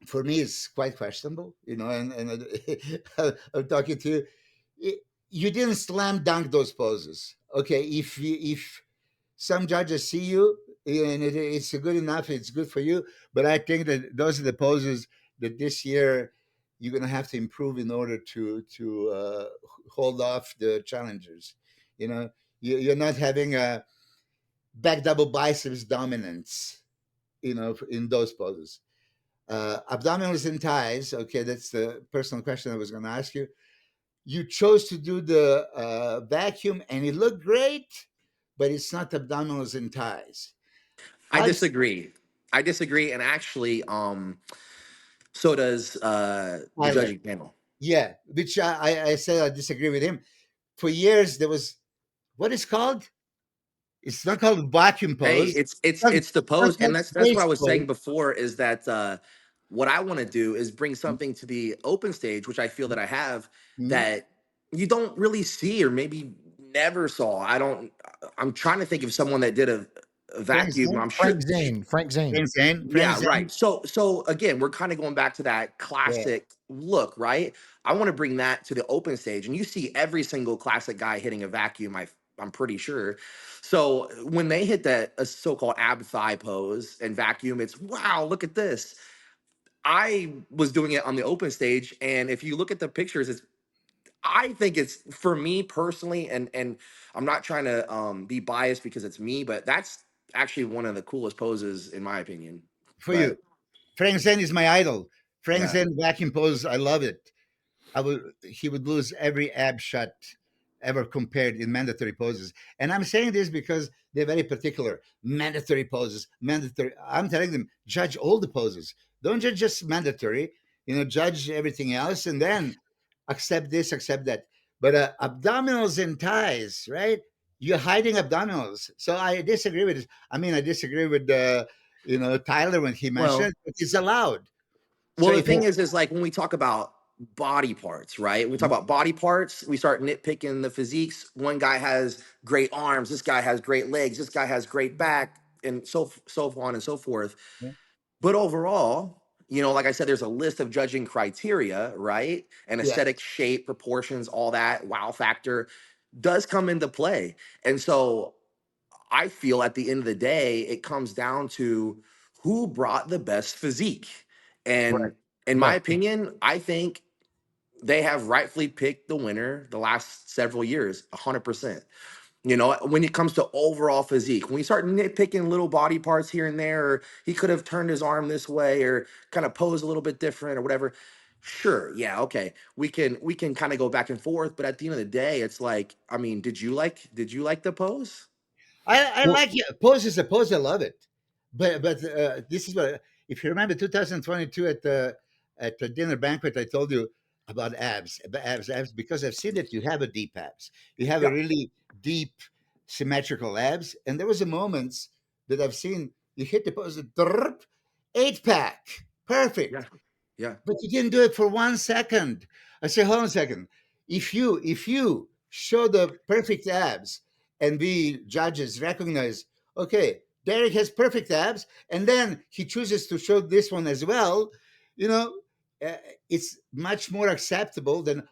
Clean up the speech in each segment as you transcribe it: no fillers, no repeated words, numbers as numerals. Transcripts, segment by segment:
for me, it's quite questionable, and I'm talking to you. You didn't slam dunk those poses. Okay, if some judges see you and it's good enough, it's good for you. But I think that those are the poses that this year you're going to have to improve in order to hold off the challengers. You know, you're not having a back double biceps dominance. In those poses, abdominals and thighs. Okay, that's the personal question I was going to ask you. You chose to do the vacuum, and it looked great, but it's not abdominals and thighs. I How? disagree. I disagree, and actually, so does the Tyler. judging panel. Yeah, which I said I disagree with him. For years there was what is called. It's not called vacuum Hey, pose. it's It's it's the not pose, and called that's what I space was pose. saying before. Is that what I want to do is bring something to the open stage, which I feel that I have Mhm. that you don't really see or maybe never saw. I don't. I'm trying to think of someone that did a Frank vacuum. Zane. I'm sure. Frank Zane. Frank Zane. Frank Yeah, Zane. right. So again, we're kind of going back to that Yeah. classic look, right? I want to bring that to the open stage, and you see every single classic guy hitting a vacuum. I'm pretty sure. So when they hit that a so-called ab thigh pose and vacuum, it's wow, look at this. I was doing it on the open stage, and if you look at the pictures, I think it's for me personally, and I'm not trying to be biased because it's me, but that's actually one of the coolest poses in my opinion. For you, But Frank Zane is my idol. Frank yeah. Zane vacuum pose. I love it. He would lose every ab shot ever compared in mandatory poses. And I'm saying this because they're very particular. Mandatory poses, mandatory. I'm telling them, judge all the poses. Don't judge just mandatory. Judge everything else, and then accept this, accept that. But abdominals and thighs, right? You're hiding abdominals. So I disagree with this. I mean, I disagree with Tyler when he mentioned Well, it, but it's allowed. So well, the if thing is like when we talk about body parts, right? We talk about body parts, we start nitpicking the physiques. One guy has great arms, this guy has great legs, this guy has great back, and so on and so forth. But overall, like I said, there's a list of judging criteria, right? And yeah, aesthetic shape, proportions, all that, wow factor does come into play. And so I feel at the end of the day, it comes down to who brought the best physique. Right. And in my Right. opinion, I think they have rightfully picked the winner the last several years, 100%. When it comes to overall physique, when you start nitpicking little body parts here and there, or he could have turned his arm this way or kind of posed a little bit different or whatever. Sure, yeah, okay. We can kind of go back and forth, but at the end of the day, it's like, I mean, did you like the pose? I Well, like it. Pose is a pose. I love it. But this is what if you remember 2022 at the dinner banquet, I told you about abs because I've seen that you have a deep abs. You have a Yeah, really deep symmetrical abs, and there was a moments that I've seen you hit the pose, drrrt, 8 pack, yeah, perfect, yeah. but you didn't do it for 1 second. I say, hold on a second. If you show the perfect abs and we judges recognize, okay, Derek has perfect abs, and then he chooses to show this one as well, you know, uh, it's much more acceptable than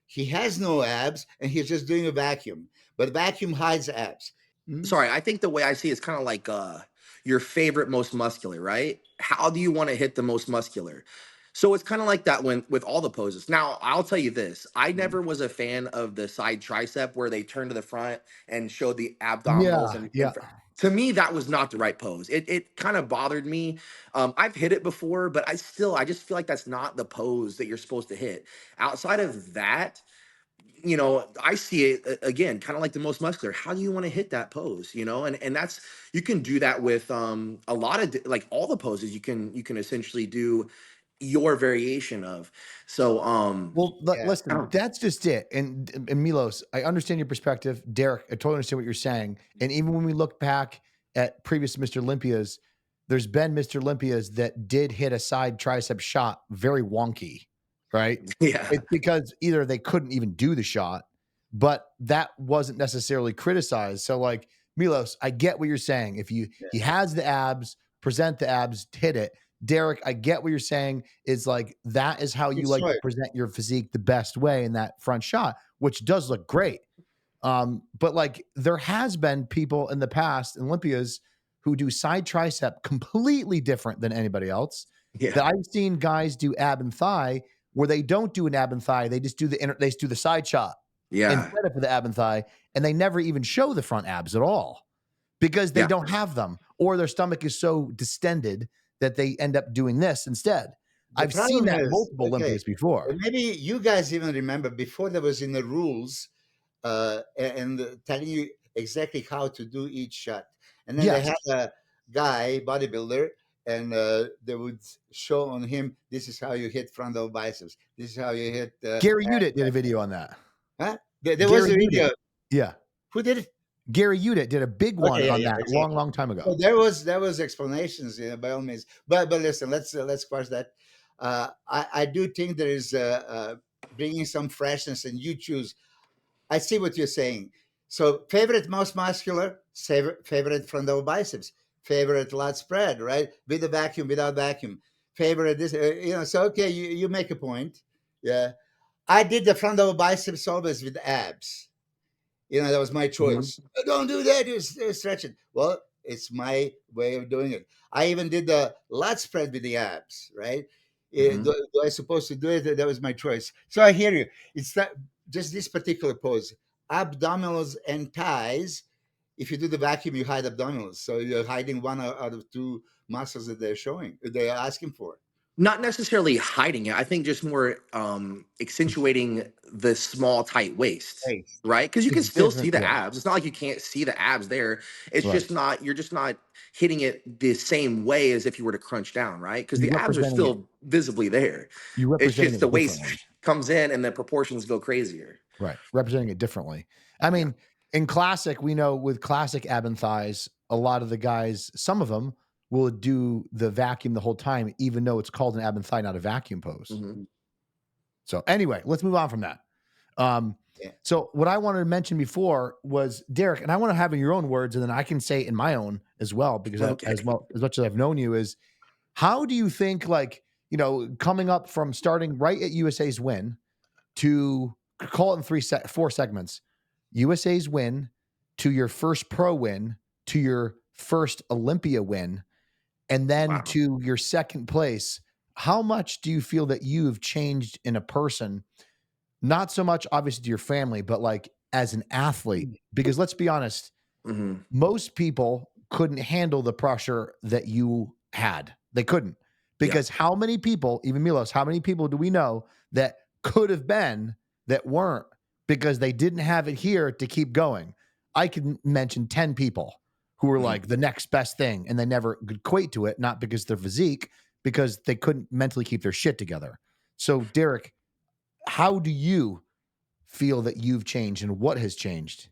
he has no abs and he's just doing a vacuum. But vacuum hides abs. Hmm? Sorry, I think the way I see it's kind of like your favorite most muscular, right? How do you want to hit the most muscular? So it's kind of like that when with all the poses. Now, I'll tell you this. I never was a fan of the side tricep where they turn to the front and show the abdominals yeah, and yeah. to me that was not the right pose. It kind of bothered me. I've hit it before, but I just feel like that's not the pose that you're supposed to hit. Outside of that, I see it again, kind of like the most muscular. How do you want to hit that pose? And that's you can do that with a lot of like all the poses you can essentially do your variation of. So Well, Yeah. listen, that's just it. And Milos, I understand your perspective. Derek, I totally understand what you're saying. And even when we look back at previous Mr. Olympias, there's been Mr. Olympias that did hit a side tricep shot very wonky, right? yeah. It's because either they couldn't even do the shot, but that wasn't necessarily criticized. So, like Milos, I get what you're saying. If he has the abs, present the abs, hit it. Derek, I get what you're saying is like, that is how you like to present your physique the best way in that front shot, which does look great. But like there has been people in the past, Olympias, who do side tricep completely different than anybody else. Yeah. That I've seen guys do ab and thigh where they don't do an ab and thigh, they just do they just do the side shot instead of the ab and thigh, and they never even show the front abs at all because they don't have them, or their stomach is so distended that they end up doing this instead. I've seen that multiple Olympias before. Maybe you guys even remember before there was in the rules and telling you exactly how to do each shot. And then they had a guy, bodybuilder, and they would show on him, this is how you hit frontal biceps. This is how you hit... Gary Udit did a video on that. Huh? There was a video. Yeah. Who did it? Gary Udit did a big one on that exactly. long time ago. So there was explanations, by all means. But listen, let's squash that. I do think there is bringing some freshness, and you choose. I see what you're saying. So favorite most muscular, favorite frontal biceps, favorite lat spread, right? With a vacuum, without vacuum. Favorite this, so okay, you make a point. Yeah. I did the frontal biceps always with abs. That was my choice. Mm-hmm. Don't do that, you stretch it. Well, it's my way of doing it. I even did the lat spread with the abs, right? Mm-hmm. Do I supposed to do it? That was my choice. So I hear you. It's that just this particular pose, abdominals and thighs. If you do the vacuum, you hide abdominals. So you're hiding one out of two muscles that they're asking for. Not necessarily hiding it. I think just more accentuating the small, tight waist, right? Because you can still see the abs. It's not like you can't see the abs there. It's just not, you're just not hitting it the same way as if you were to crunch down, right? Because the abs are still visibly there. It's just the waist comes in and the proportions go crazier. Right. Representing it differently. I mean, in classic, we know with classic ab and thighs, a lot of the guys, some of them, will do the vacuum the whole time, even though it's called an ab and thigh, not a vacuum pose. Mm-hmm. So anyway, let's move on from that. So what I wanted to mention before was, Derek, and I want to have in your own words, and then I can say it in my own as well, because as much as I've known you, is how do you think, coming up from starting right at USA's win to call it in 4 segments, USA's win to your first pro win to your first Olympia win, and then to your second place, how much do you feel that you've changed in a person? Not so much obviously to your family, but like as an athlete, because let's be honest, most people couldn't handle the pressure that you had. They couldn't, because how many people, even Milos, how many people do we know that could have been that weren't because they didn't have it here to keep going? I can mention 10 people who were like the next best thing, and they never could equate to it, not because of their physique, because they couldn't mentally keep their shit together. So, Derek, how do you feel that you've changed, and what has changed?